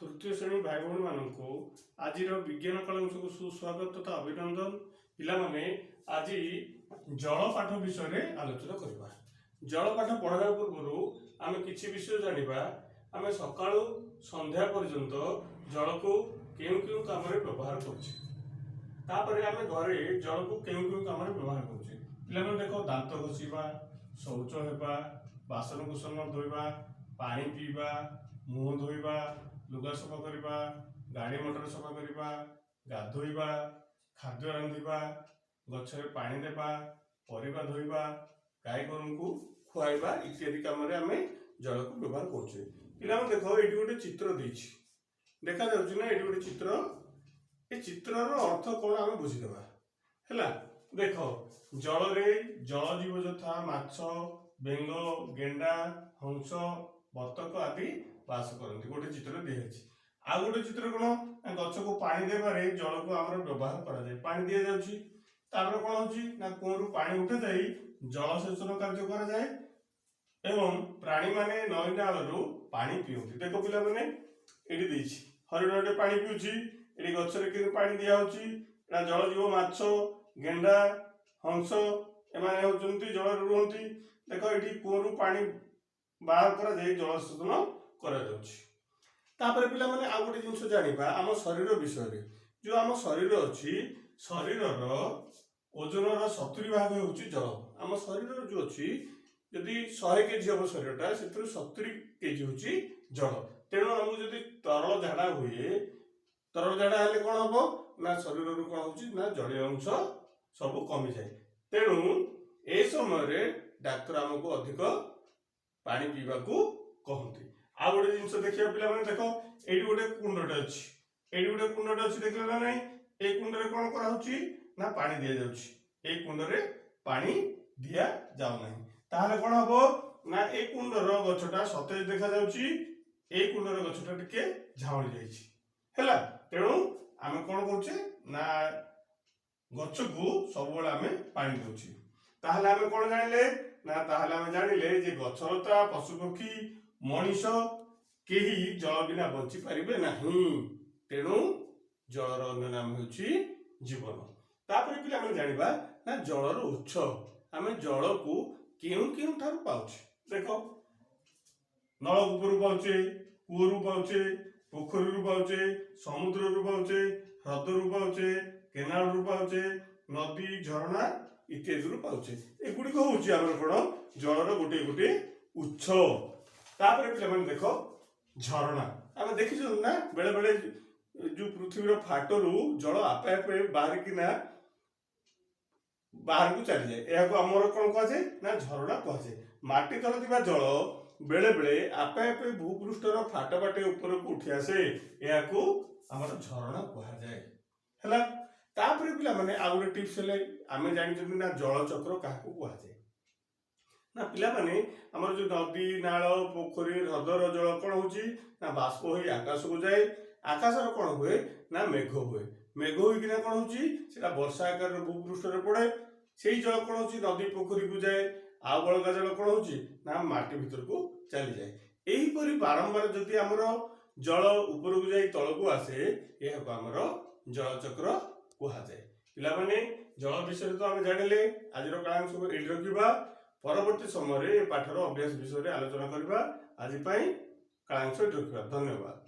तृतीय श्रेणी भाई भौणी मानू आज विज्ञान कलांश को सुस्वागत तथा अभिनंदन। पिलामाने आज जल पाठ विषय आलोचना करबा। जल पाठ पढ़ा पूर्व आम किसी विषय जानिबा। आम सकाळु संध्या पर्यंत जल को केउ केउ काम रे व्यवहार करछे। तापरे आम घरे जल को केउ केउ काम रे व्यवहार करछे। पिलामाने देखो दांत घसीबा, शौच हेबा, बासन कुसन धोइबा, पानी पीबा, मुंह धोइबा, लुगा सफा करबा, गाड़ी मोटर सफा करबा, गाधोइबा, खाद्य रांधिबा, गछरे पानी देबा, परिबा धोइबा, गाय गोरु को खुआइबा इत्यादि काम रे आमे जल को व्यवहार करछे। पिला मन देखो एडी गोटे चित्र देछि, देखा जाउछि ना एडी गोटे चित्र। ए चित्र रो अर्थ कोन आमे बुझि देबा हैला। देखो जल रे जल जीव जथा माछ, बेंग, गेंडा, हंस, बतक आदि बास करती। गोटे चित्र दिखाई। आ गोटे चित्र कौन गछ को पानी देवारे जल को आम व्यवहार कर पानी दि जाऊँगी। कौन हो कूरु पानी उठे जाई जल सेचन कार्य करा जाए एवं प्राणी माने नई नालू पानी पीउती। देखो पिला माने एडी देछि हरिण पानी पीउछि, एडी गछरे कि पानी दिया होछि। जल जीव माछ, गेंडा, हंस एमाने होचंती जल रुहंती। देखो एडी कूरु पानी बाहर करा जाए जल सेचन करा जाउछि। तापर पिला माने आ गोटे जिंस जानिबा आम शरीर विषय। जो आम शरीर अछि शरीर ओजन 70 भाग होछि जल। आम शरीर जो अछि यदि 100 केजी हम शरीरटा से 70 केजी होछि जल। तेणु आम जदि तरल झाड़ा हुए, तरल झाड़ा हेले कौन हम ना शरीर रु कौन होछि ना जलीय अंश सब कमी जाए। तेणु ए समय डाक्तर आमको अधिक पानी पीवा को कहते। आ गोटे जिनस देखिए पिला माने देखो एडी गोटे कुंडटे अछि, एडी गोटे कुंडटे अछि देखले ना नहीं। ए कुंड रे कोन करा होछि ना पानी दिया जाउछि। ए कुंड रे पानी दिया जाउ नहीं। ताहाले कोन हबो ना ए कुंड रो गछटा सतेज देखा जाउछि, ए कुंड रो गछटा टिके झाउली जाइछि हैला। तेणु आमे कोन करछे ना गछ को सब बेला आमे पानी दउछि। ताहाले आमे कोन जानिले ना ताहाले आमे जानिले जे गछलता, पशु पक्षी, मनीष केही जल बिना बंची पारिबे नहीं। तेणु जलर अन्य नाम होछि जीवन। तापर पिला हम जानिबा ना जलर उत्स। आमे जल को केउ केउ ठार पाउछि। देखो नलकूपरु पाउछे, कूरु पाउछे, पोखरीरु पाउछे, समुद्ररु पाउछे, ह्रदरु पाउछे, केनालरु पाउछे, नदी, झरणा इत्यादि पाउछे। एगुडी होउछि हमर कोन जलर गोटे गोटे उत्स। तापर पिला माने देखो झरणा आमे देखिछन ना बेले बेले जो पृथ्वी फाटरू जल आपे आपे बाहर कि ना बाहर को चली जाए। यह को हमर कोन कह जाए ना झरणा कह जाए। माटी तल दिबा जल बेले बेले आपे आपे भूपृष्ठर फाट बाटे ऊपर को उठी आसे। यह को हमर झरणा कह जाए हैला। तापर पिला माने आ गोटे टिप्स ले आमे जानि जति ना जल चक्र काहा को कह जाए ना। पिला माने हमर जो नदी, नाल, पोखरी, ह्रदर जल कोन होछि ना बाष्प होई आकाश को जाए। आकाशर कोन हुए ना मेघ हुए। मेघ होई कि ना कोन होछि सेटा वर्षा आकार भूपृष्ठ रे पड़े। सेही जल कोन होछि नदी पोखरी को जाए। आ बळका जल कोन होछि ना माटी भीतर को चली जाए। एही परि बारंबार जति हमर जल ऊपर को जाई तळ को आसे एहा को हमर जल चक्र कहा जाए। पिला माने जल विषय तो हम जानिले। आजिरो कांश को एडी रखिबा। परवर्ती समय पाठर अभ्यास विषय आलोचना करबा। आज कालांश रखिबा। धन्यवाद।